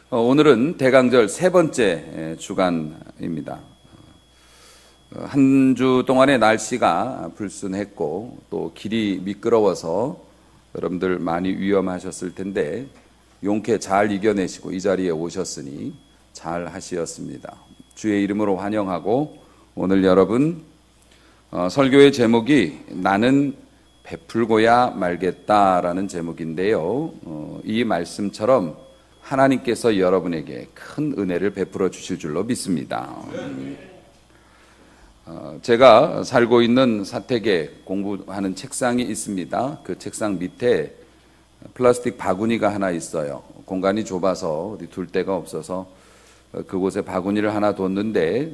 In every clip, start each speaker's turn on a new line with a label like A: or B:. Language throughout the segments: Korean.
A: 오늘은 대강절 세 번째 주간입니다. 한 주 동안의 날씨가 불순했고 또 길이 미끄러워서 여러분들 많이 위험하셨을 텐데 용케 잘 이겨내시고 이 자리에 오셨으니 잘 하시었습니다. 주의 이름으로 환영하고 오늘 여러분 설교의 제목이 나는 베풀고야 말겠다라는 제목인데요. 이 말씀처럼 하나님께서 여러분에게 큰 은혜를 베풀어 주실 줄로 믿습니다. 제가 살고 있는 사택에 공부하는 책상이 있습니다. 그 책상 밑에 플라스틱 바구니가 하나 있어요. 공간이 좁아서 어디 둘 데가 없어서 그곳에 바구니를 하나 뒀는데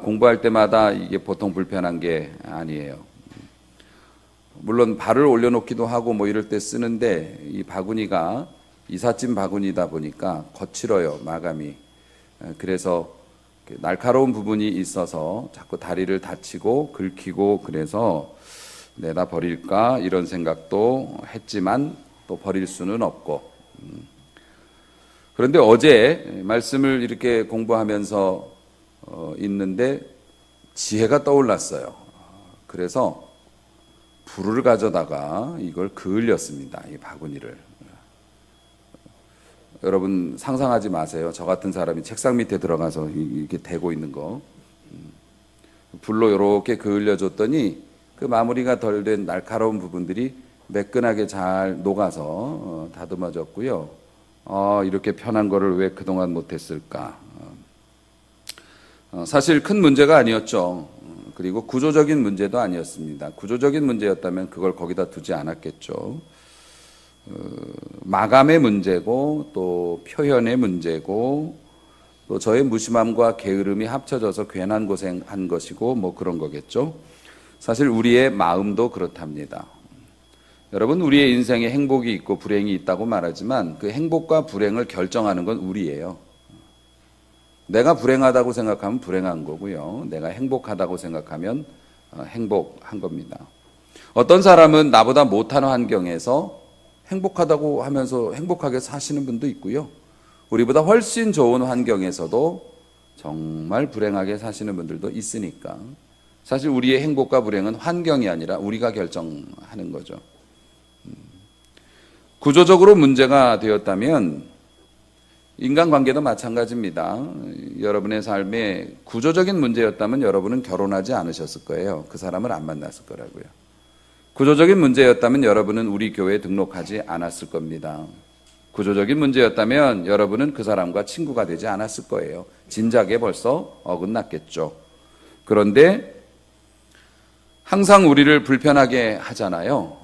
A: 공부할 때마다 이게 보통 불편한 게 아니에요. 물론 발을 올려놓기도 하고 뭐 이럴 때 쓰는데 이 바구니가 이삿짐 바구니다 보니까 거칠어요, 마감이. 그래서 날카로운 부분이 있어서 자꾸 다리를 다치고 긁히고 그래서 내다 버릴까 이런 생각도 했지만 또 버릴 수는 없고. 그런데 어제 말씀을 이렇게 공부하면서 있는데 지혜가 떠올랐어요. 그래서 불을 가져다가 이걸 그을렸습니다, 이 바구니를. 여러분 상상하지 마세요. 저 같은 사람이 책상 밑에 들어가서 이렇게 대고 있는 거. 불로 이렇게 그을려줬더니 그 마무리가 덜 된 날카로운 부분들이 매끈하게 잘 녹아서 다듬어졌고요. 이렇게 편한 거를 왜 그동안 못했을까. 사실 큰 문제가 아니었죠. 그리고 구조적인 문제도 아니었습니다. 구조적인 문제였다면 그걸 거기다 두지 않았겠죠. 마감의 문제고 또 표현의 문제고 또 저의 무심함과 게으름이 합쳐져서 괜한 고생한 것이고 뭐 그런 거겠죠. 사실 우리의 마음도 그렇답니다. 여러분, 우리의 인생에 행복이 있고 불행이 있다고 말하지만 그 행복과 불행을 결정하는 건 우리예요. 내가 불행하다고 생각하면 불행한 거고요. 내가 행복하다고 생각하면 행복한 겁니다. 어떤 사람은 나보다 못하는 환경에서 행복하다고 하면서 행복하게 사시는 분도 있고요. 우리보다 훨씬 좋은 환경에서도 정말 불행하게 사시는 분들도 있으니까 사실 우리의 행복과 불행은 환경이 아니라 우리가 결정하는 거죠. 구조적으로 문제가 되었다면 인간관계도 마찬가지입니다. 여러분의 삶에 구조적인 문제였다면 여러분은 결혼하지 않으셨을 거예요. 그 사람을 안 만났을 거라고요. 구조적인 문제였다면 여러분은 우리 교회에 등록하지 않았을 겁니다. 구조적인 문제였다면 여러분은 그 사람과 친구가 되지 않았을 거예요. 진작에 벌써 어긋났겠죠. 그런데 항상 우리를 불편하게 하잖아요.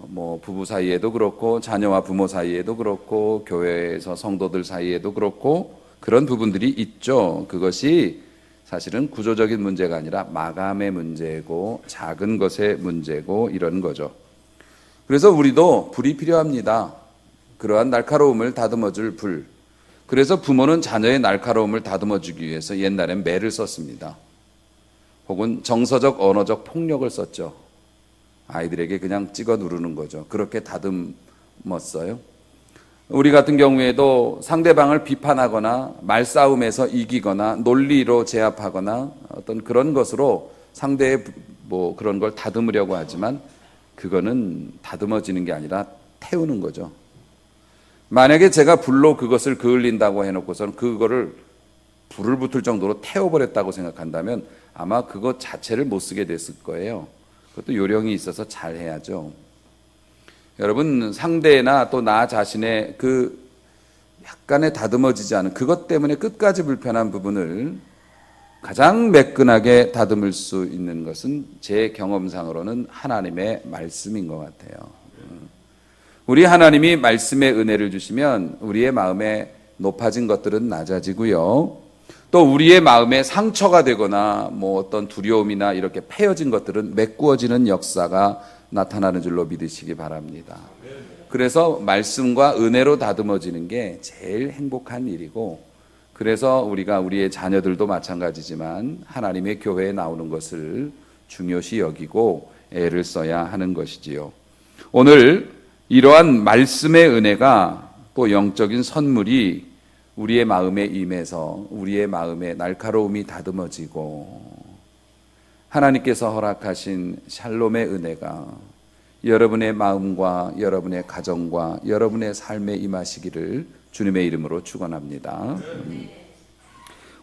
A: 뭐 부부 사이에도 그렇고 자녀와 부모 사이에도 그렇고 교회에서 성도들 사이에도 그렇고 그런 부분들이 있죠. 그것이 사실은 구조적인 문제가 아니라 마감의 문제고 작은 것의 문제고 이런 거죠. 그래서 우리도 불이 필요합니다. 그러한 날카로움을 다듬어줄 불. 그래서 부모는 자녀의 날카로움을 다듬어주기 위해서 옛날엔 매를 썼습니다. 혹은 정서적 언어적 폭력을 썼죠. 아이들에게 그냥 찍어 누르는 거죠. 그렇게 다듬었어요. 우리 같은 경우에도 상대방을 비판하거나 말싸움에서 이기거나 논리로 제압하거나 어떤 그런 것으로 상대의 뭐 그런 걸 다듬으려고 하지만 그거는 다듬어지는 게 아니라 태우는 거죠. 만약에 제가 불로 그것을 그을린다고 해놓고서는 그거를 불을 붙을 정도로 태워버렸다고 생각한다면 아마 그것 자체를 못 쓰게 됐을 거예요. 그것도 요령이 있어서 잘 해야죠. 여러분, 상대나 또 나 자신의 그 약간의 다듬어지지 않은 그것 때문에 끝까지 불편한 부분을 가장 매끈하게 다듬을 수 있는 것은 제 경험상으로는 하나님의 말씀인 것 같아요. 우리 하나님이 말씀의 은혜를 주시면 우리의 마음에 높아진 것들은 낮아지고요. 또 우리의 마음에 상처가 되거나 뭐 어떤 두려움이나 이렇게 패여진 것들은 메꾸어지는 역사가 나타나는 줄로 믿으시기 바랍니다. 그래서 말씀과 은혜로 다듬어지는 게 제일 행복한 일이고 그래서 우리가 우리의 자녀들도 마찬가지지만 하나님의 교회에 나오는 것을 중요시 여기고 애를 써야 하는 것이지요. 오늘 이러한 말씀의 은혜가 또 영적인 선물이 우리의 마음에 임해서 우리의 마음의 날카로움이 다듬어지고 하나님께서 허락하신 샬롬의 은혜가 여러분의 마음과 여러분의 가정과 여러분의 삶에 임하시기를 주님의 이름으로 축원합니다.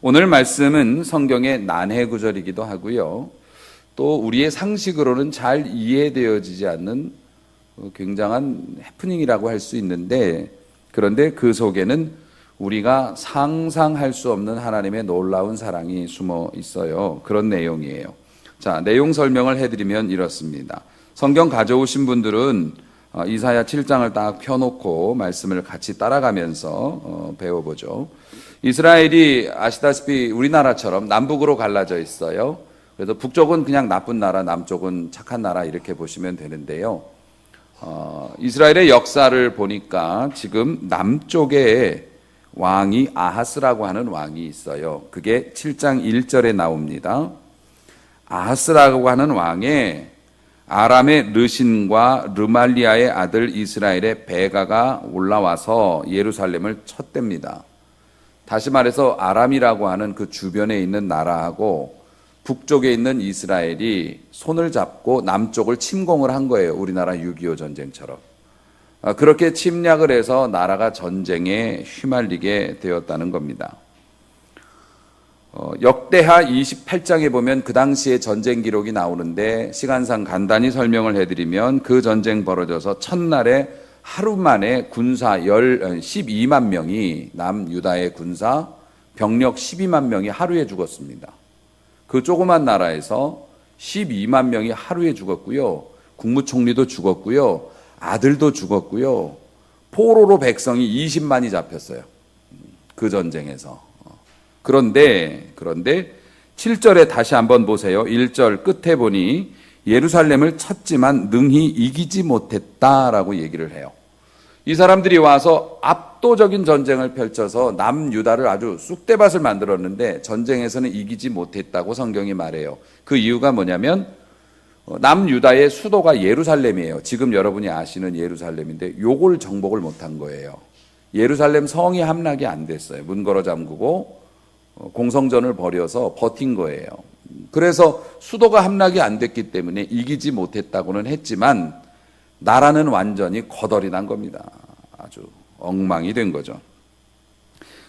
A: 오늘 말씀은 성경의 난해 구절이기도 하고요. 또 우리의 상식으로는 잘 이해되어지지 않는 굉장한 해프닝이라고 할 수 있는데, 그런데 그 속에는 우리가 상상할 수 없는 하나님의 놀라운 사랑이 숨어 있어요. 그런 내용이에요. 자, 내용 설명을 해드리면 이렇습니다. 성경 가져오신 분들은 이사야 7장을 딱 펴놓고 말씀을 같이 따라가면서 배워보죠. 이스라엘이 아시다시피 우리나라처럼 남북으로 갈라져 있어요. 그래서 북쪽은 그냥 나쁜 나라, 남쪽은 착한 나라 이렇게 보시면 되는데요. 이스라엘의 역사를 보니까 지금 남쪽에 왕이 아하스라고 하는 왕이 있어요. 그게 7장 1절에 나옵니다. 아하스라고 하는 왕에 아람의 르신과 르말리아의 아들 이스라엘의 베가가 올라와서 예루살렘을 쳤댑니다. 다시 말해서 아람이라고 하는 그 주변에 있는 나라하고 북쪽에 있는 이스라엘이 손을 잡고 남쪽을 침공을 한 거예요. 우리나라 6.25 전쟁처럼. 그렇게 침략을 해서 나라가 전쟁에 휘말리게 되었다는 겁니다. 역대하 28장에 보면 그 당시에 전쟁 기록이 나오는데 시간상 간단히 설명을 해드리면 그 전쟁 벌어져서 첫날에 하루 만에 군사 12만 명이 남유다의 군사 병력 12만 명이 하루에 죽었습니다. 그 조그만 나라에서 12만 명이 하루에 죽었고요. 국무총리도 죽었고요. 아들도 죽었고요. 포로로 백성이 20만이 잡혔어요. 그 전쟁에서. 그런데 7절에 다시 한번 보세요. 1절 끝에 보니 예루살렘을 쳤지만 능히 이기지 못했다라고 얘기를 해요. 이 사람들이 와서 압도적인 전쟁을 펼쳐서 남유다를 아주 쑥대밭을 만들었는데 전쟁에서는 이기지 못했다고 성경이 말해요. 그 이유가 뭐냐면 남유다의 수도가 예루살렘이에요. 지금 여러분이 아시는 예루살렘인데 요걸 정복을 못한 거예요. 예루살렘 성이 함락이 안 됐어요. 문 걸어 잠그고 공성전을 벌여서 버틴 거예요. 그래서 수도가 함락이 안 됐기 때문에 이기지 못했다고는 했지만 나라는 완전히 거덜이 난 겁니다. 아주 엉망이 된 거죠.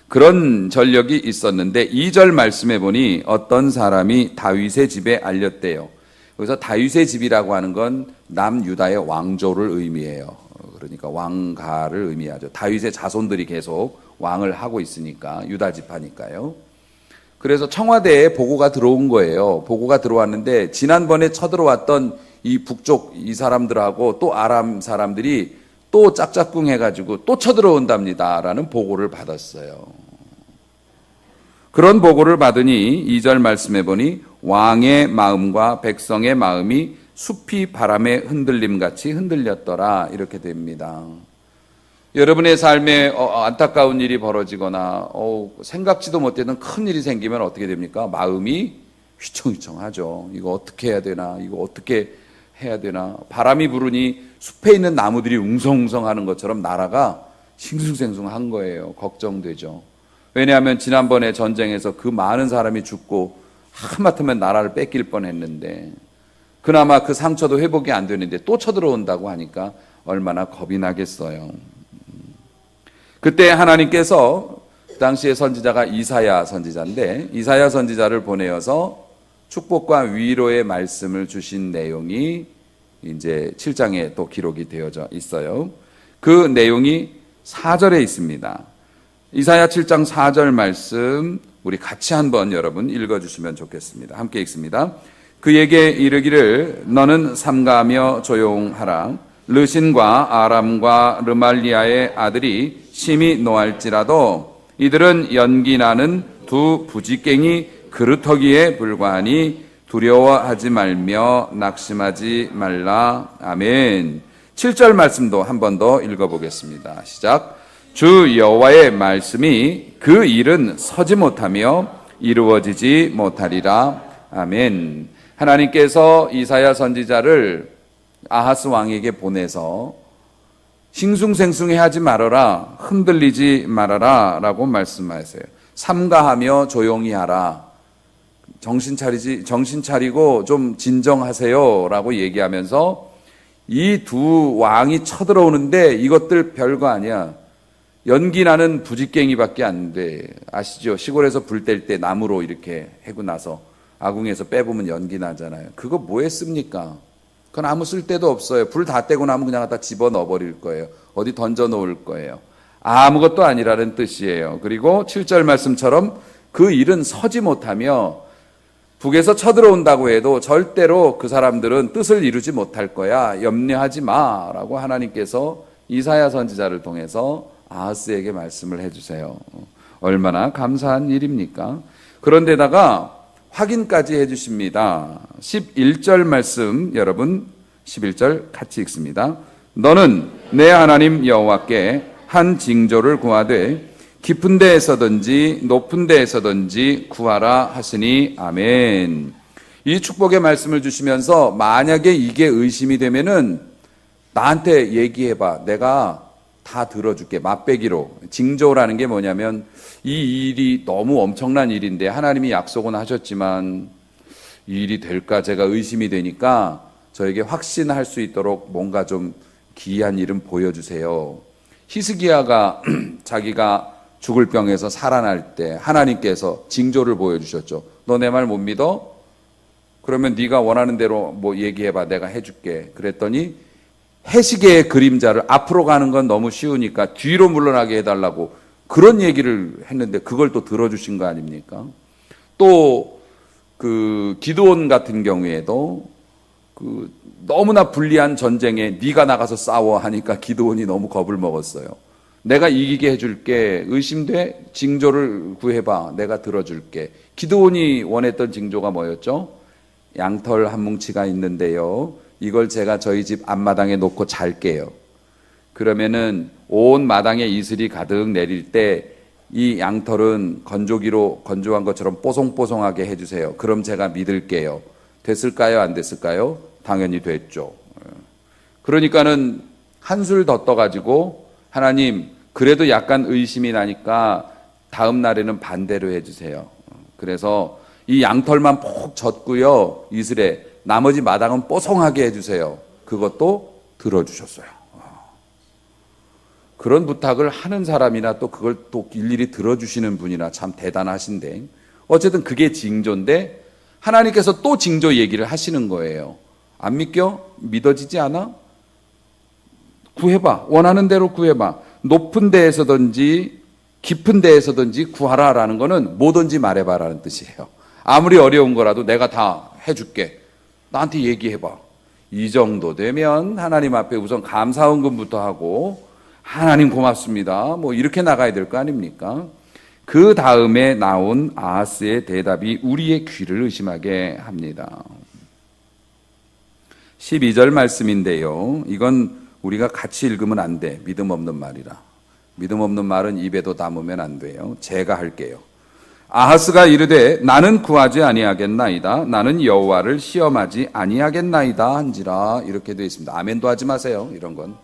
A: 그런 전력이 있었는데 2절 말씀해 보니 어떤 사람이 다윗의 집에 알렸대요. 그래서 다윗의 집이라고 하는 건 남유다의 왕조를 의미해요. 그러니까 왕가를 의미하죠. 다윗의 자손들이 계속 왕을 하고 있으니까 유다 지파니까요. 그래서 청와대에 보고가 들어온 거예요. 보고가 들어왔는데 지난번에 쳐들어왔던 이 북쪽 이 사람들하고 또 아람 사람들이 또 짝짝꿍 해가지고 또 쳐들어온답니다 라는 보고를 받았어요. 그런 보고를 받으니 2절 말씀해 보니 왕의 마음과 백성의 마음이 숲이 바람의 흔들림같이 흔들렸더라 이렇게 됩니다. 여러분의 삶에 안타까운 일이 벌어지거나 생각지도 못했던 큰 일이 생기면 어떻게 됩니까? 마음이 휘청휘청하죠. 이거 어떻게 해야 되나? 이거 어떻게 해야 되나? 바람이 부르니 숲에 있는 나무들이 웅성웅성하는 것처럼 나라가 싱숭생숭한 거예요. 걱정되죠. 왜냐하면 지난번에 전쟁에서 그 많은 사람이 죽고 하마터면 나라를 뺏길 뻔했는데 그나마 그 상처도 회복이 안 되는데 또 쳐들어온다고 하니까 얼마나 겁이 나겠어요. 그때 하나님께서 그 당시의 선지자가 이사야 선지자인데 이사야 선지자를 보내어서 축복과 위로의 말씀을 주신 내용이 이제 7장에 또 기록이 되어져 있어요. 그 내용이 4절에 있습니다. 이사야 7장 4절 말씀 우리 같이 한번 여러분 읽어주시면 좋겠습니다. 함께 읽습니다. 그에게 이르기를 너는 삼가하며 조용하라. 르신과 아람과 르말리아의 아들이 심히 노할지라도 이들은 연기나는 두 부지깽이 그루터기에 불과하니 두려워하지 말며 낙심하지 말라. 아멘. 7절 말씀도 한 번 더 읽어보겠습니다. 시작. 주 여호와의 말씀이 그 일은 서지 못하며 이루어지지 못하리라. 아멘. 하나님께서 이사야 선지자를 아하스 왕에게 보내서 싱숭생숭해 하지 말아라. 흔들리지 말아라. 라고 말씀하세요. 삼가하며 조용히 하라. 정신 차리고 좀 진정하세요. 라고 얘기하면서 이 두 왕이 쳐들어오는데 이것들 별거 아니야. 연기 나는 부직갱이밖에 안 돼. 아시죠? 시골에서 불 뗄 때 나무로 이렇게 해고 나서 아궁에서 빼보면 연기 나잖아요. 그거 뭐 했습니까? 그건 아무 쓸데도 없어요. 불 다 떼고 나면 그냥 갖다 집어넣어 버릴 거예요. 어디 던져 놓을 거예요. 아무것도 아니라는 뜻이에요. 그리고 7절 말씀처럼 그 일은 서지 못하며 북에서 쳐들어온다고 해도 절대로 그 사람들은 뜻을 이루지 못할 거야. 염려하지 마라고 하나님께서 이사야 선지자를 통해서 아하스에게 말씀을 해주세요. 얼마나 감사한 일입니까? 그런데다가 확인까지 해주십니다. 11절 말씀 여러분 11절 같이 읽습니다. 너는 내 하나님 여호와께 한 징조를 구하되 깊은 데에서든지 높은 데에서든지 구하라 하시니 아멘. 이 축복의 말씀을 주시면서 만약에 이게 의심이 되면은 나한테 얘기해봐. 내가 다 들어줄게. 맛배기로. 징조라는 게 뭐냐면 이 일이 너무 엄청난 일인데 하나님이 약속은 하셨지만 이 일이 될까 제가 의심이 되니까 저에게 확신할 수 있도록 뭔가 좀 기이한 일은 보여주세요. 히스기야가 자기가 죽을 병에서 살아날 때 하나님께서 징조를 보여주셨죠. 너 내 말 못 믿어? 그러면 네가 원하는 대로 뭐 얘기해봐. 내가 해줄게. 그랬더니 해시계의 그림자를 앞으로 가는 건 너무 쉬우니까 뒤로 물러나게 해달라고 그런 얘기를 했는데 그걸 또 들어주신 거 아닙니까? 또 그 기드온 같은 경우에도 그 너무나 불리한 전쟁에 네가 나가서 싸워 하니까 기드온이 너무 겁을 먹었어요. 내가 이기게 해줄게. 의심돼? 징조를 구해봐. 내가 들어줄게. 기드온이 원했던 징조가 뭐였죠? 양털 한 뭉치가 있는데요. 이걸 제가 저희 집 앞마당에 놓고 잘게요. 그러면은 온 마당에 이슬이 가득 내릴 때 이 양털은 건조기로 건조한 것처럼 뽀송뽀송하게 해주세요. 그럼 제가 믿을게요. 됐을까요? 안 됐을까요? 당연히 됐죠. 그러니까는 한술 더 떠가지고 하나님 그래도 약간 의심이 나니까 다음 날에는 반대로 해주세요. 그래서 이 양털만 폭 젖고요. 이슬에 나머지 마당은 뽀송하게 해주세요. 그것도 들어주셨어요. 그런 부탁을 하는 사람이나 또 그걸 또 일일이 들어주시는 분이나 참 대단하신데 어쨌든 그게 징조인데 하나님께서 또 징조 얘기를 하시는 거예요. 안 믿겨? 믿어지지 않아? 구해봐. 원하는 대로 구해봐. 높은 데에서든지 깊은 데에서든지 구하라라는 거는 뭐든지 말해봐라는 뜻이에요. 아무리 어려운 거라도 내가 다 해줄게. 나한테 얘기해봐. 이 정도 되면 하나님 앞에 우선 감사헌금부터 하고 하나님 고맙습니다. 뭐 이렇게 나가야 될 거 아닙니까? 그 다음에 나온 아하스의 대답이 우리의 귀를 의심하게 합니다. 12절 말씀인데요. 이건 우리가 같이 읽으면 안 돼. 믿음 없는 말이라. 믿음 없는 말은 입에도 담으면 안 돼요. 제가 할게요. 아하스가 이르되 나는 구하지 아니하겠나이다. 나는 여호와를 시험하지 아니하겠나이다 한지라. 이렇게 되어 있습니다. 아멘도 하지 마세요. 이런 건.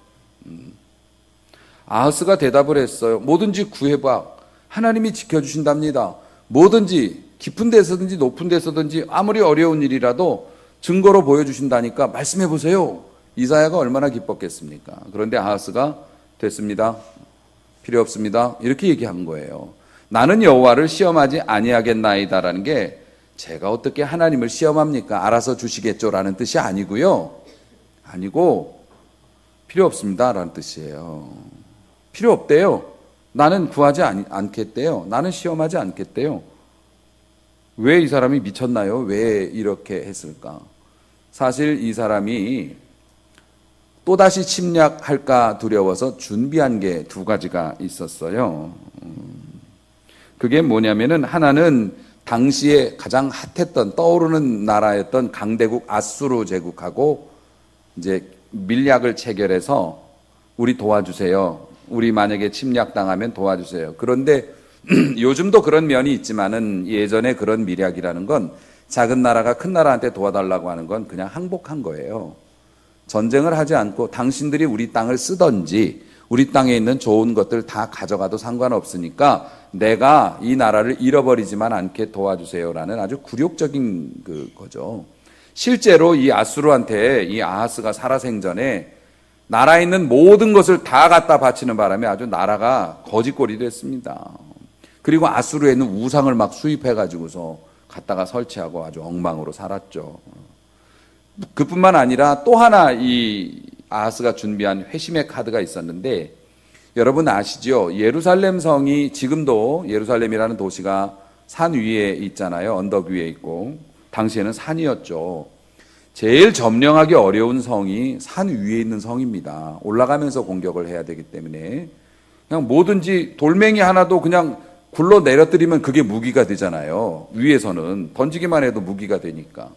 A: 아하스가 대답을 했어요. 뭐든지 구해봐. 하나님이 지켜주신답니다. 뭐든지 깊은 데서든지 높은 데서든지 아무리 어려운 일이라도 증거로 보여주신다니까 말씀해 보세요. 이사야가 얼마나 기뻤겠습니까? 그런데 아하스가 됐습니다. 필요 없습니다. 이렇게 얘기한 거예요. 나는 여호와를 시험하지 아니하겠나이다라는 게 제가 어떻게 하나님을 시험합니까? 알아서 주시겠죠라는 뜻이 아니고요. 아니고 필요 없습니다라는 뜻이에요. 필요 없대요. 나는 구하지 않겠대요. 나는 시험하지 않겠대요. 왜 이 사람이 미쳤나요? 왜 이렇게 했을까? 사실 이 사람이 또다시 침략할까 두려워서 준비한 게 두 가지가 있었어요. 그게 뭐냐면은 하나는 당시에 가장 핫했던 떠오르는 나라였던 강대국 아수르 제국하고 이제 밀약을 체결해서 우리 도와주세요. 우리 만약에 침략당하면 도와주세요. 그런데 요즘도 그런 면이 있지만은 예전에 그런 밀약이라는 건 작은 나라가 큰 나라한테 도와달라고 하는 건 그냥 항복한 거예요. 전쟁을 하지 않고 당신들이 우리 땅을 쓰든지 우리 땅에 있는 좋은 것들 다 가져가도 상관없으니까 내가 이 나라를 잃어버리지만 않게 도와주세요라는 아주 굴욕적인 거죠. 실제로 이 아수르한테 이 아하스가 살아생전에 나라에 있는 모든 것을 다 갖다 바치는 바람에 아주 나라가 거지꼴이 됐습니다. 그리고 아수르에는 우상을 막 수입해가지고서 갖다가 설치하고 아주 엉망으로 살았죠. 그뿐만 아니라 또 하나 이 아하스가 준비한 회심의 카드가 있었는데, 여러분 아시죠? 예루살렘 성이 지금도 예루살렘이라는 도시가 산 위에 있잖아요. 언덕 위에 있고 당시에는 산이었죠. 제일 점령하기 어려운 성이 산 위에 있는 성입니다. 올라가면서 공격을 해야 되기 때문에 그냥 뭐든지 돌멩이 하나도 그냥 굴러 내려뜨리면 그게 무기가 되잖아요. 위에서는 던지기만 해도 무기가 되니까.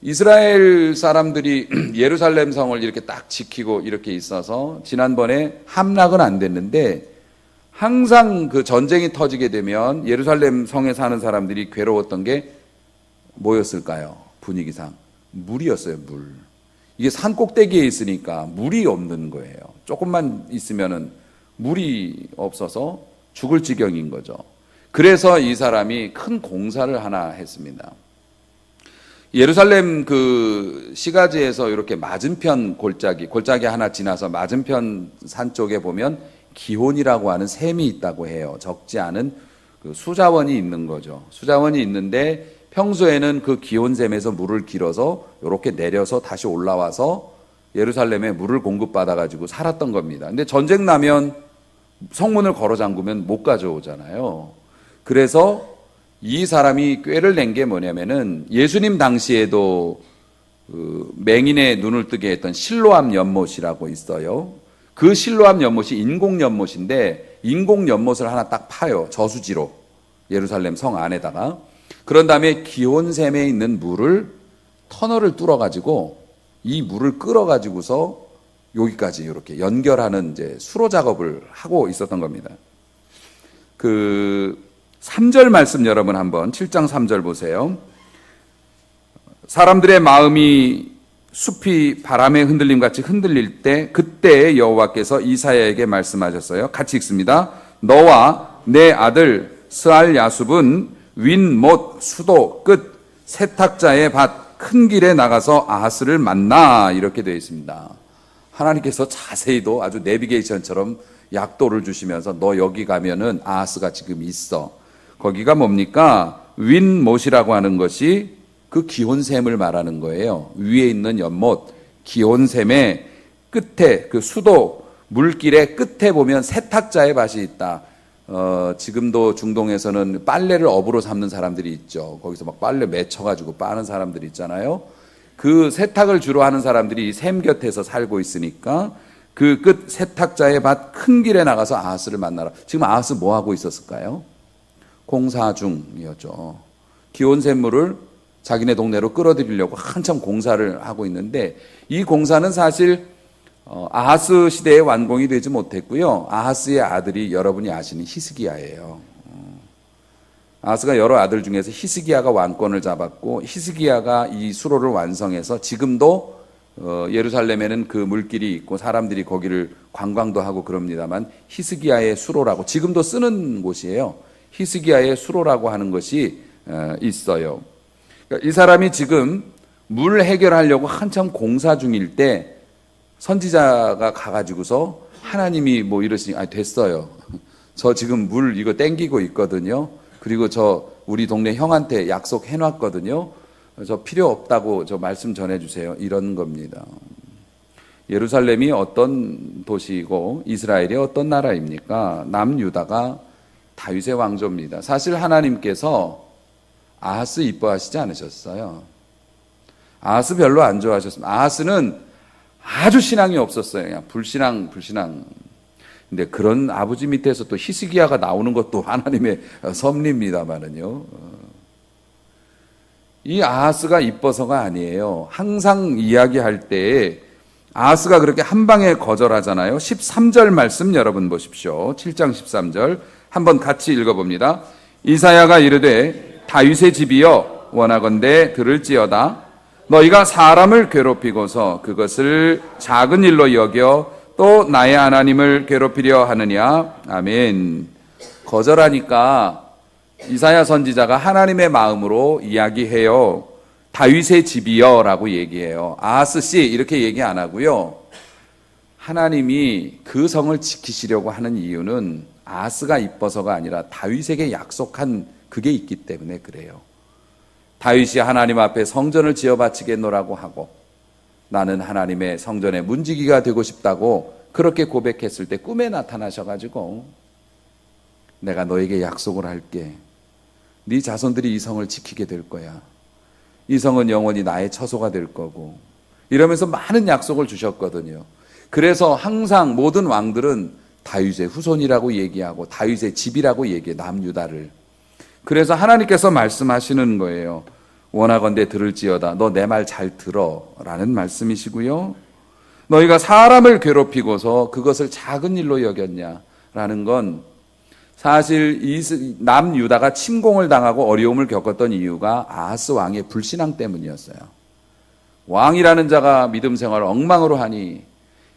A: 이스라엘 사람들이 예루살렘 성을 이렇게 딱 지키고 이렇게 있어서 지난번에 함락은 안 됐는데, 항상 그 전쟁이 터지게 되면 예루살렘 성에 사는 사람들이 괴로웠던 게 뭐였을까요? 분위기상 물이었어요. 물. 이게 산 꼭대기에 있으니까 물이 없는 거예요. 조금만 있으면은 물이 없어서 죽을 지경인 거죠. 그래서 이 사람이 큰 공사를 하나 했습니다. 예루살렘 그 시가지에서 이렇게 맞은편 골짜기 하나 지나서 맞은편 산 쪽에 보면 기혼이라고 하는 샘이 있다고 해요. 적지 않은 그 수자원이 있는 거죠. 수자원이 있는데 평소에는 그 기혼샘에서 물을 길어서 이렇게 내려서 다시 올라와서 예루살렘에 물을 공급받아가지고 살았던 겁니다. 근데 전쟁 나면 성문을 걸어 잠그면 못 가져오잖아요. 그래서 이 사람이 꾀를 낸 게 뭐냐면은 예수님 당시에도 그 맹인의 눈을 뜨게 했던 실로암 연못이라고 있어요. 그 실로암 연못이 인공 연못인데 인공 연못을 하나 딱 파요. 저수지로 예루살렘 성 안에다가. 그런 다음에 기혼샘에 있는 물을 터널을 뚫어가지고 이 물을 끌어가지고서 여기까지 이렇게 연결하는 이제 수로 작업을 하고 있었던 겁니다. 그 3절 말씀 여러분 한번 7장 3절 보세요. 사람들의 마음이 숲이 바람의 흔들림같이 흔들릴 때 그때 여호와께서 이사야에게 말씀하셨어요. 같이 읽습니다. 너와 내 아들 스알 야숲은 윈못 수도 끝 세탁자의 밭 큰 길에 나가서 아하스를 만나, 이렇게 되어 있습니다. 하나님께서 자세히도 아주 내비게이션처럼 약도를 주시면서 너 여기 가면은 아하스가 지금 있어. 거기가 뭡니까? 윈못이라고 하는 것이 그 기혼샘을 말하는 거예요. 위에 있는 연못, 기혼샘의 끝에 그 수도 물길의 끝에 보면 세탁자의 밭이 있다. 지금도 중동에서는 빨래를 업으로 삼는 사람들이 있죠. 거기서 막 빨래 맺혀가지고 빠는 사람들이 있잖아요. 그 세탁을 주로 하는 사람들이 샘 곁에서 살고 있으니까 그 끝 세탁자의 밭 큰 길에 나가서 아하스를 만나라. 지금 아하스 뭐 하고 있었을까요? 공사 중이었죠. 기온샘물을 자기네 동네로 끌어들이려고 한참 공사를 하고 있는데, 이 공사는 사실 아하스 시대에 완공이 되지 못했고요. 아하스의 아들이 여러분이 아시는 히스기야예요. 아하스가 여러 아들 중에서 히스기야가 왕권을 잡았고, 히스기야가 이 수로를 완성해서 지금도 예루살렘에는 그 물길이 있고 사람들이 거기를 관광도 하고 그럽니다만, 히스기야의 수로라고 지금도 쓰는 곳이에요. 히스기야의 수로라고 하는 것이 있어요. 그러니까 이 사람이 지금 물 해결하려고 한참 공사 중일 때 선지자가 가가지고서 하나님이 뭐 이러시니, 됐어요. 저 지금 물 이거 땡기고 있거든요. 그리고 저 우리 동네 형한테 약속해 놨거든요. 저 필요 없다고 저 말씀 전해주세요. 이런 겁니다. 예루살렘이 어떤 도시이고 이스라엘이 어떤 나라입니까? 남유다가 다윗의 왕조입니다. 사실 하나님께서 아하스 이뻐하시지 않으셨어요. 아하스 별로 안 좋아하셨습니다. 아하스는 아주 신앙이 없었어요. 그냥 불신앙. 근데 그런 아버지 밑에서 또 히스기야가 나오는 것도 하나님의 섭리입니다만은요. 이 아하스가 이뻐서가 아니에요. 항상 이야기할 때 아하스가 그렇게 한 방에 거절하잖아요. 13절 말씀 여러분 보십시오. 7장 13절 한번 같이 읽어봅니다. 이사야가 이르되 다윗의 집이여 원하건대 들을지어다. 너희가 사람을 괴롭히고서 그것을 작은 일로 여겨 또 나의 하나님을 괴롭히려 하느냐. 아멘. 거절하니까 이사야 선지자가 하나님의 마음으로 이야기해요. 다윗의 집이여 라고 얘기해요. 아하스 씨 이렇게 얘기 안 하고요. 하나님이 그 성을 지키시려고 하는 이유는 아하스가 이뻐서가 아니라 다윗에게 약속한 그게 있기 때문에 그래요. 다윗이 하나님 앞에 성전을 지어 바치겠노라고 하고 나는 하나님의 성전의 문지기가 되고 싶다고 그렇게 고백했을 때 꿈에 나타나셔가지고 내가 너에게 약속을 할게. 네 자손들이 이 성을 지키게 될 거야. 이 성은 영원히 나의 처소가 될 거고 이러면서 많은 약속을 주셨거든요. 그래서 항상 모든 왕들은 다윗의 후손이라고 얘기하고 다윗의 집이라고 얘기해, 남유다를. 그래서 하나님께서 말씀하시는 거예요. 원하건대 들을지어다. 너 내 말 잘 들어 라는 말씀이시고요. 너희가 사람을 괴롭히고서 그것을 작은 일로 여겼냐 라는 건 사실 남유다가 침공을 당하고 어려움을 겪었던 이유가 아하스 왕의 불신앙 때문이었어요. 왕이라는 자가 믿음 생활을 엉망으로 하니,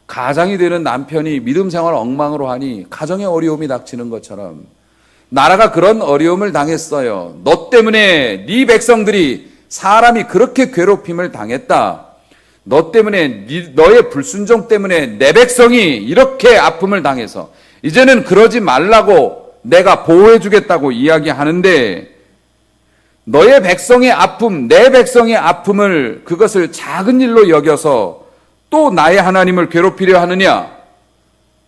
A: 가장이 되는 남편이 믿음 생활을 엉망으로 하니 가정에 어려움이 닥치는 것처럼 나라가 그런 어려움을 당했어요. 너 때문에 네 백성들이 사람이 그렇게 괴롭힘을 당했다. 너 때문에 너의 불순종 때문에 내 백성이 이렇게 아픔을 당해서 이제는 그러지 말라고 내가 보호해 주겠다고 이야기하는데 너의 백성의 아픔, 내 백성의 아픔을 그것을 작은 일로 여겨서 또 나의 하나님을 괴롭히려 하느냐?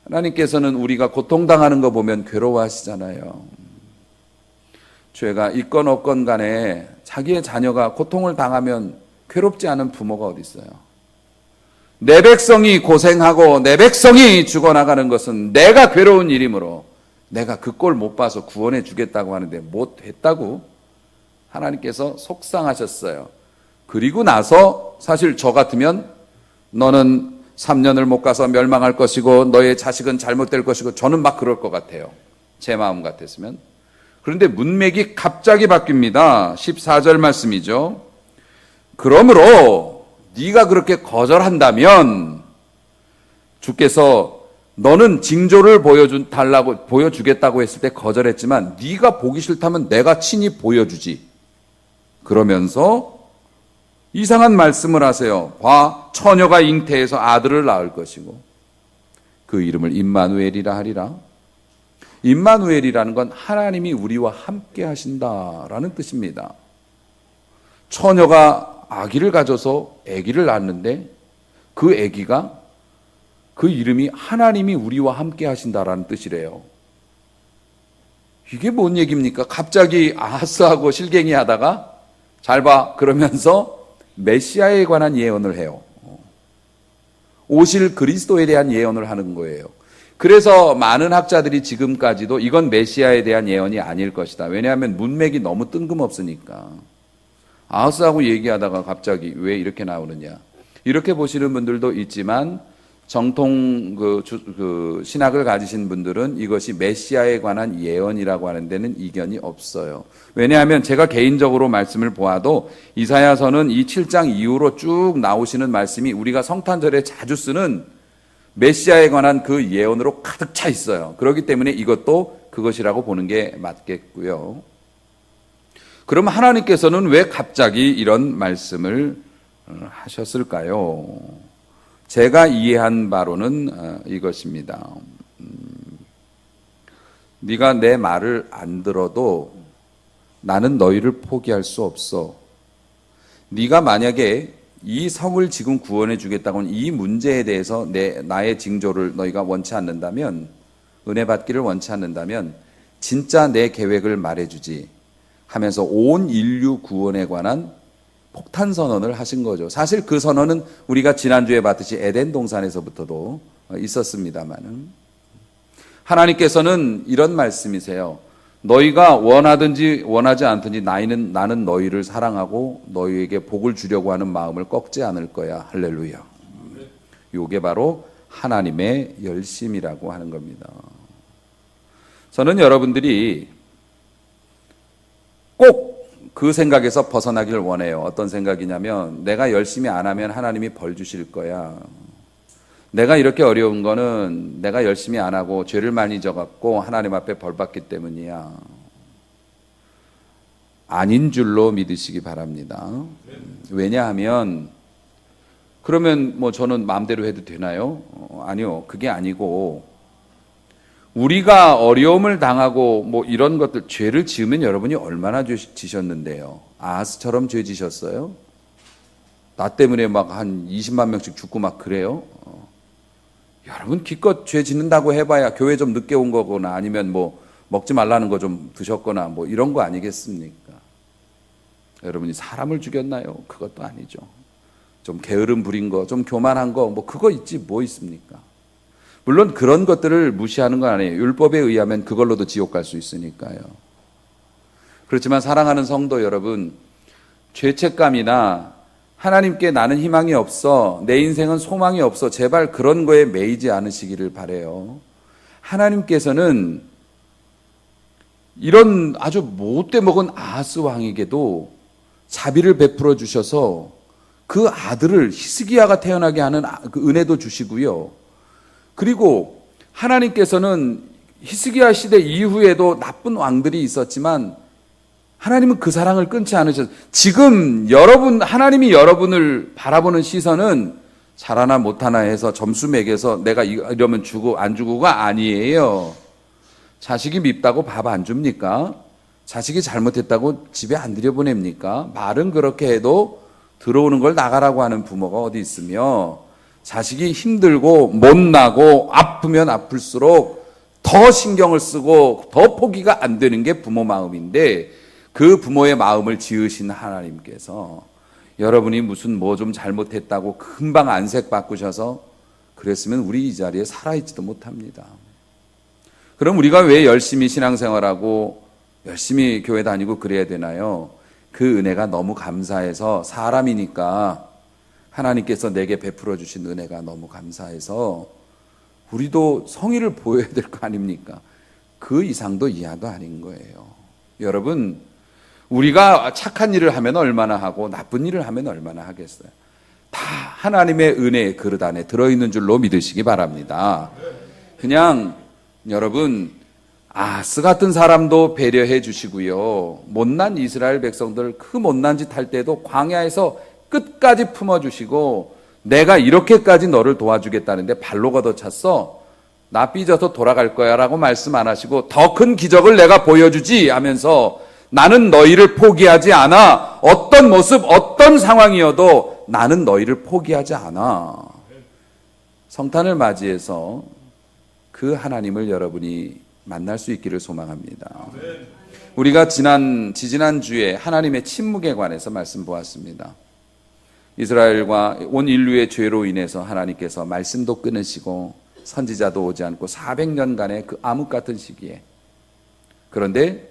A: 하나님께서는 우리가 고통당하는 거 보면 괴로워하시잖아요. 죄가 있건 없건 간에 자기의 자녀가 고통을 당하면 괴롭지 않은 부모가 어디 있어요? 내 백성이 고생하고 내 백성이 죽어나가는 것은 내가 괴로운 일이므로 내가 그 꼴 못 봐서 구원해 주겠다고 하는데 못 했다고 하나님께서 속상하셨어요. 그리고 나서 사실 저 같으면 너는 3년을 못 가서 멸망할 것이고 너의 자식은 잘못될 것이고 저는 막 그럴 것 같아요. 제 마음 같았으면. 그런데 문맥이 갑자기 바뀝니다. 14절 말씀이죠. 그러므로 네가 그렇게 거절한다면 주께서 너는 징조를 보여주겠다고 했을 때 거절했지만 네가 보기 싫다면 내가 친히 보여주지. 그러면서 이상한 말씀을 하세요. 봐, 처녀가 잉태해서 아들을 낳을 것이고 그 이름을 임마누엘이라 하리라. 임마누엘이라는 건 하나님이 우리와 함께 하신다라는 뜻입니다. 처녀가 아기를 가져서 아기를 낳았는데 그 아기가 그 이름이 하나님이 우리와 함께 하신다라는 뜻이래요. 이게 뭔 얘기입니까? 갑자기 아하스하고 실갱이 하다가 잘 봐 그러면서 메시아에 관한 예언을 해요. 오실 그리스도에 대한 예언을 하는 거예요. 그래서 많은 학자들이 지금까지도 이건 메시아에 대한 예언이 아닐 것이다. 왜냐하면 문맥이 너무 뜬금없으니까. 아하스하고 얘기하다가 갑자기 왜 이렇게 나오느냐. 이렇게 보시는 분들도 있지만 정통 신학을 가지신 분들은 이것이 메시아에 관한 예언이라고 하는 데는 이견이 없어요. 왜냐하면 제가 개인적으로 말씀을 보아도 이사야서는 이 7장 이후로 쭉 나오시는 말씀이 우리가 성탄절에 자주 쓰는 메시아에 관한 그 예언으로 가득 차 있어요. 그렇기 때문에 이것도 그것이라고 보는 게 맞겠고요. 그럼 하나님께서는 왜 갑자기 이런 말씀을 하셨을까요? 제가 이해한 바로는 이것입니다. 네가 내 말을 안 들어도 나는 너희를 포기할 수 없어. 네가 만약에 이 성을 지금 구원해 주겠다고 하는 이 문제에 대해서 나의 징조를 너희가 원치 않는다면, 은혜 받기를 원치 않는다면 진짜 내 계획을 말해주지 하면서 온 인류 구원에 관한 폭탄 선언을 하신 거죠. 사실 그 선언은 우리가 지난주에 봤듯이 에덴 동산에서부터도 있었습니다만 하나님께서는 이런 말씀이세요. 너희가 원하든지 원하지 않든지 나는 너희를 사랑하고 너희에게 복을 주려고 하는 마음을 꺾지 않을 거야. 할렐루야. 이게 바로 하나님의 열심이라고 하는 겁니다. 저는 여러분들이 꼭 그 생각에서 벗어나길 원해요. 어떤 생각이냐면 내가 열심히 안 하면 하나님이 벌 주실 거야. 내가 이렇게 어려운 거는 내가 열심히 안 하고 죄를 많이 져갖고 하나님 앞에 벌 받기 때문이야. 아닌 줄로 믿으시기 바랍니다. 왜냐하면 그러면 뭐 저는 마음대로 해도 되나요? 아니요. 그게 아니고 우리가 어려움을 당하고 뭐 이런 것들 죄를 지으면 여러분이 얼마나 지셨는데요. 아하스처럼 죄 지셨어요? 나 때문에 막 한 20만 명씩 죽고 막 그래요? 여러분 기껏 죄 짓는다고 해봐야 교회 좀 늦게 온 거거나 아니면 뭐 먹지 말라는 거 좀 드셨거나 뭐 이런 거 아니겠습니까? 여러분이 사람을 죽였나요? 그것도 아니죠. 좀 게으름 부린 거, 좀 교만한 거, 뭐 그거 있지 뭐 있습니까? 물론 그런 것들을 무시하는 건 아니에요. 율법에 의하면 그걸로도 지옥 갈 수 있으니까요. 그렇지만 사랑하는 성도 여러분, 죄책감이나 하나님께 나는 희망이 없어, 내 인생은 소망이 없어, 제발 그런 거에 매이지 않으시기를 바라요. 하나님께서는 이런 아주 못돼 먹은 아하스 왕에게도 자비를 베풀어 주셔서 그 아들을 히스기야가 태어나게 하는 그 은혜도 주시고요. 그리고 하나님께서는 히스기야 시대 이후에도 나쁜 왕들이 있었지만 하나님은 그 사랑을 끊지 않으셨어요. 지금 하나님이 여러분을 바라보는 시선은 잘하나 못하나 해서 점수 매겨서 내가 이러면 주고 안 주고가 아니에요. 자식이 밉다고 밥 안 줍니까? 자식이 잘못했다고 집에 안 들여보냅니까? 말은 그렇게 해도 들어오는 걸 나가라고 하는 부모가 어디 있으며 자식이 힘들고 못나고 아프면 아플수록 더 신경을 쓰고 더 포기가 안 되는 게 부모 마음인데 그 부모의 마음을 지으신 하나님께서 여러분이 무슨 뭐 좀 잘못했다고 금방 안색 바꾸셔서 그랬으면 우리 이 자리에 살아있지도 못합니다. 그럼 우리가 왜 열심히 신앙생활하고 열심히 교회 다니고 그래야 되나요? 그 은혜가 너무 감사해서 사람이니까 하나님께서 내게 베풀어 주신 은혜가 너무 감사해서 우리도 성의를 보여야 될 거 아닙니까? 그 이상도 이하도 아닌 거예요. 여러분, 우리가 착한 일을 하면 얼마나 하고 나쁜 일을 하면 얼마나 하겠어요? 다 하나님의 은혜의 그릇 안에 들어있는 줄로 믿으시기 바랍니다. 그냥 여러분, 아하스 같은 사람도 배려해 주시고요. 못난 이스라엘 백성들 그 못난 짓 할 때도 광야에서 끝까지 품어주시고 내가 이렇게까지 너를 도와주겠다는데 발로 걷어찼어. 나 삐져서 돌아갈 거야 라고 말씀 안 하시고 더 큰 기적을 내가 보여주지 하면서 나는 너희를 포기하지 않아. 어떤 모습, 어떤 상황이어도 나는 너희를 포기하지 않아. 성탄을 맞이해서 그 하나님을 여러분이 만날 수 있기를 소망합니다. 우리가 지지난주에 하나님의 침묵에 관해서 말씀 보았습니다. 이스라엘과 온 인류의 죄로 인해서 하나님께서 말씀도 끊으시고 선지자도 오지 않고 400년간의 그 암흑 같은 시기에 그런데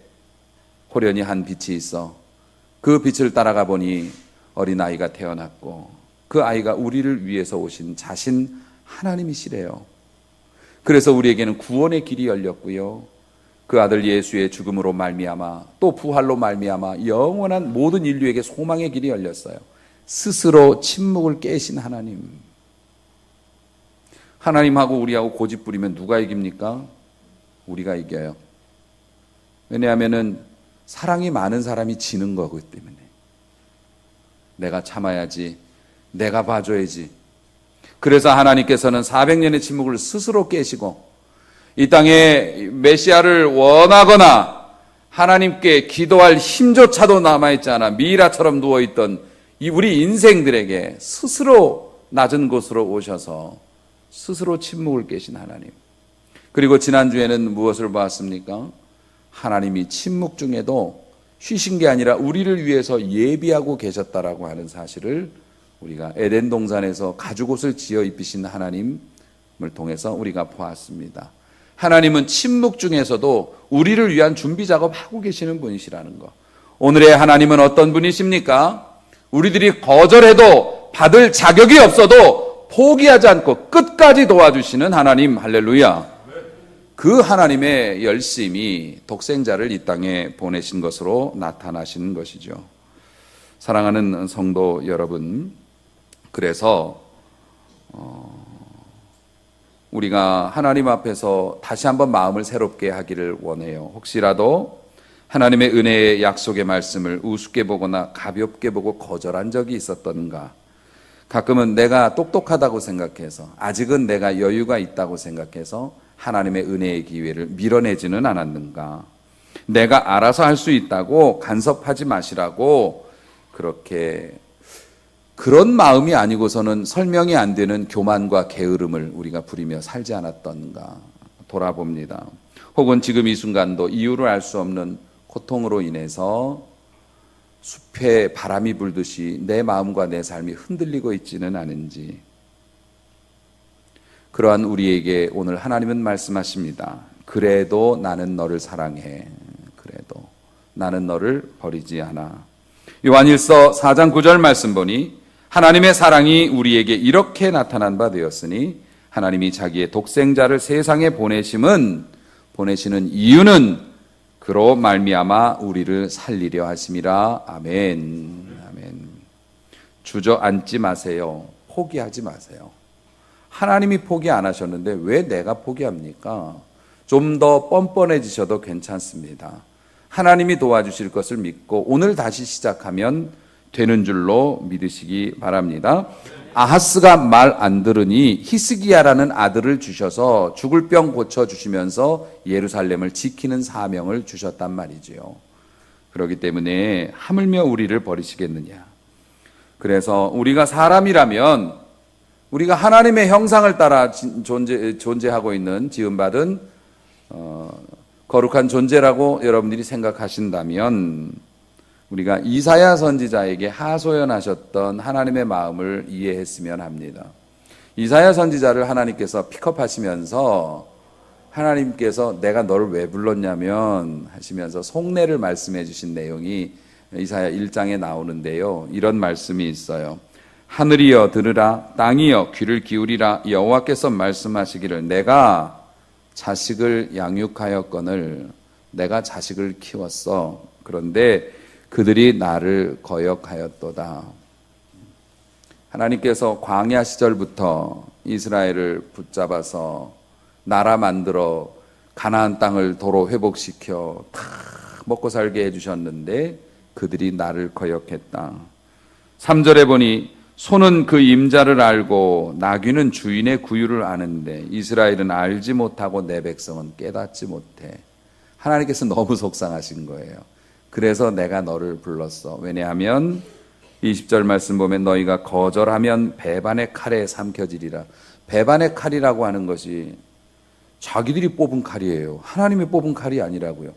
A: 호련히 한 빛이 있어 그 빛을 따라가 보니 어린아이가 태어났고 그 아이가 우리를 위해서 오신 자신 하나님이시래요. 그래서 우리에게는 구원의 길이 열렸고요. 그 아들 예수의 죽음으로 말미암아 또 부활로 말미암아 영원한 모든 인류에게 소망의 길이 열렸어요. 스스로 침묵을 깨신 하나님. 하나님하고 우리하고 고집 부리면 누가 이깁니까? 우리가 이겨요. 왜냐하면은 사랑이 많은 사람이 지는 거기 때문에. 내가 참아야지. 내가 봐줘야지. 그래서 하나님께서는 400년의 침묵을 스스로 깨시고 이 땅에 메시아를 원하거나 하나님께 기도할 힘조차도 남아있지 않아 미이라처럼 누워있던 이 우리 인생들에게 스스로 낮은 곳으로 오셔서 스스로 침묵을 깨신 하나님. 그리고 지난주에는 무엇을 보았습니까? 하나님이 침묵 중에도 쉬신 게 아니라 우리를 위해서 예비하고 계셨다라고 하는 사실을 우리가 에덴 동산에서 가죽옷을 지어 입히신 하나님을 통해서 우리가 보았습니다. 하나님은 침묵 중에서도 우리를 위한 준비 작업하고 계시는 분이시라는 것. 오늘의 하나님은 어떤 분이십니까? 우리들이 거절해도 받을 자격이 없어도 포기하지 않고 끝까지 도와주시는 하나님. 할렐루야. 그 하나님의 열심이 독생자를 이 땅에 보내신 것으로 나타나시는 것이죠. 사랑하는 성도 여러분, 그래서 우리가 하나님 앞에서 다시 한번 마음을 새롭게 하기를 원해요. 혹시라도 하나님의 은혜의 약속의 말씀을 우습게 보거나 가볍게 보고 거절한 적이 있었던가, 가끔은 내가 똑똑하다고 생각해서, 아직은 내가 여유가 있다고 생각해서 하나님의 은혜의 기회를 밀어내지는 않았는가, 내가 알아서 할 수 있다고 간섭하지 마시라고 그렇게, 그런 마음이 아니고서는 설명이 안 되는 교만과 게으름을 우리가 부리며 살지 않았던가 돌아봅니다. 혹은 지금 이 순간도 이유를 알 수 없는 고통으로 인해서 숲에 바람이 불듯이 내 마음과 내 삶이 흔들리고 있지는 않은지, 그러한 우리에게 오늘 하나님은 말씀하십니다. 그래도 나는 너를 사랑해. 그래도 나는 너를 버리지 않아. 요한일서 4장 9절 말씀 보니 하나님의 사랑이 우리에게 이렇게 나타난 바 되었으니 하나님이 자기의 독생자를 세상에 보내시는 이유는 그로 말미암아 우리를 살리려 하심이라. 아멘. 아멘. 주저앉지 마세요. 포기하지 마세요. 하나님이 포기 안 하셨는데 왜 내가 포기합니까? 좀 더 뻔뻔해지셔도 괜찮습니다. 하나님이 도와주실 것을 믿고 오늘 다시 시작하면 되는 줄로 믿으시기 바랍니다. 아하스가 말 안 들으니 히스기야라는 아들을 주셔서 죽을 병 고쳐주시면서 예루살렘을 지키는 사명을 주셨단 말이지요. 그렇기 때문에 하물며 우리를 버리시겠느냐. 그래서 우리가 사람이라면, 우리가 하나님의 형상을 따라 존재하고 있는, 지음받은 거룩한 존재라고 여러분들이 생각하신다면, 우리가 이사야 선지자에게 하소연하셨던 하나님의 마음을 이해했으면 합니다. 이사야 선지자를 하나님께서 픽업하시면서 하나님께서 내가 너를 왜 불렀냐면 하시면서 속내를 말씀해 주신 내용이 이사야 1장에 나오는데요. 이런 말씀이 있어요. 하늘이여 들으라, 땅이여 귀를 기울이라. 여호와께서 말씀하시기를 내가 자식을 양육하였거늘 내가 자식을 키웠어. 그런데 그들이 나를 거역하였도다. 하나님께서 광야 시절부터 이스라엘을 붙잡아서 나라 만들어 가나안 땅을 도로 회복시켜 다 먹고 살게 해주셨는데 그들이 나를 거역했다. 3절에 보니 소는 그 임자를 알고 나귀는 주인의 구유를 아는데 이스라엘은 알지 못하고 내 백성은 깨닫지 못해. 하나님께서 너무 속상하신 거예요. 그래서 내가 너를 불렀어. 왜냐하면 20절 말씀 보면 너희가 거절하면 배반의 칼에 삼켜지리라. 배반의 칼이라고 하는 것이 자기들이 뽑은 칼이에요. 하나님이 뽑은 칼이 아니라고요.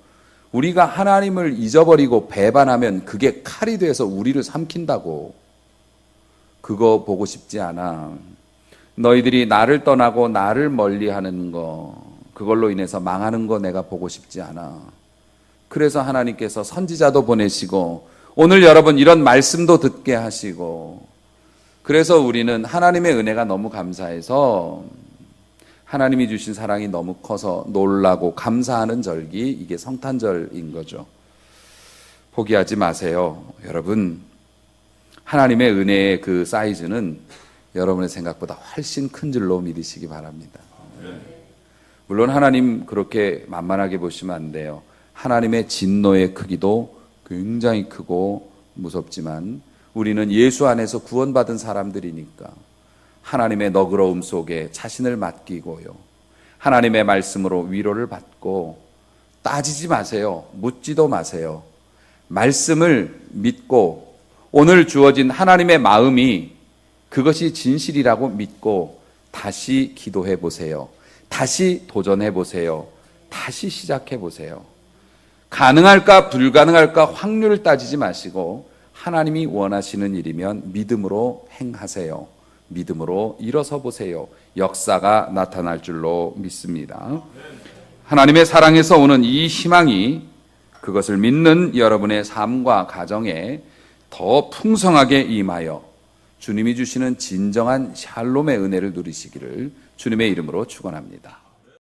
A: 우리가 하나님을 잊어버리고 배반하면 그게 칼이 돼서 우리를 삼킨다고. 그거 보고 싶지 않아. 너희들이 나를 떠나고 나를 멀리하는 거, 그걸로 인해서 망하는 거 내가 보고 싶지 않아. 그래서 하나님께서 선지자도 보내시고 오늘 여러분 이런 말씀도 듣게 하시고, 그래서 우리는 하나님의 은혜가 너무 감사해서 하나님이 주신 사랑이 너무 커서 놀라고 감사하는 절기, 이게 성탄절인 거죠. 포기하지 마세요. 여러분, 하나님의 은혜의 그 사이즈는 여러분의 생각보다 훨씬 큰 줄로 믿으시기 바랍니다. 물론 하나님 그렇게 만만하게 보시면 안 돼요. 하나님의 진노의 크기도 굉장히 크고 무섭지만 우리는 예수 안에서 구원받은 사람들이니까 하나님의 너그러움 속에 자신을 맡기고요, 하나님의 말씀으로 위로를 받고, 따지지 마세요. 묻지도 마세요. 말씀을 믿고 오늘 주어진 하나님의 마음이 그것이 진실이라고 믿고 다시 기도해 보세요. 다시 도전해 보세요. 다시 시작해 보세요. 가능할까 불가능할까 확률을 따지지 마시고 하나님이 원하시는 일이면 믿음으로 행하세요. 믿음으로 일어서 보세요. 역사가 나타날 줄로 믿습니다. 하나님의 사랑에서 오는 이 희망이 그것을 믿는 여러분의 삶과 가정에 더 풍성하게 임하여 주님이 주시는 진정한 샬롬의 은혜를 누리시기를 주님의 이름으로 축원합니다.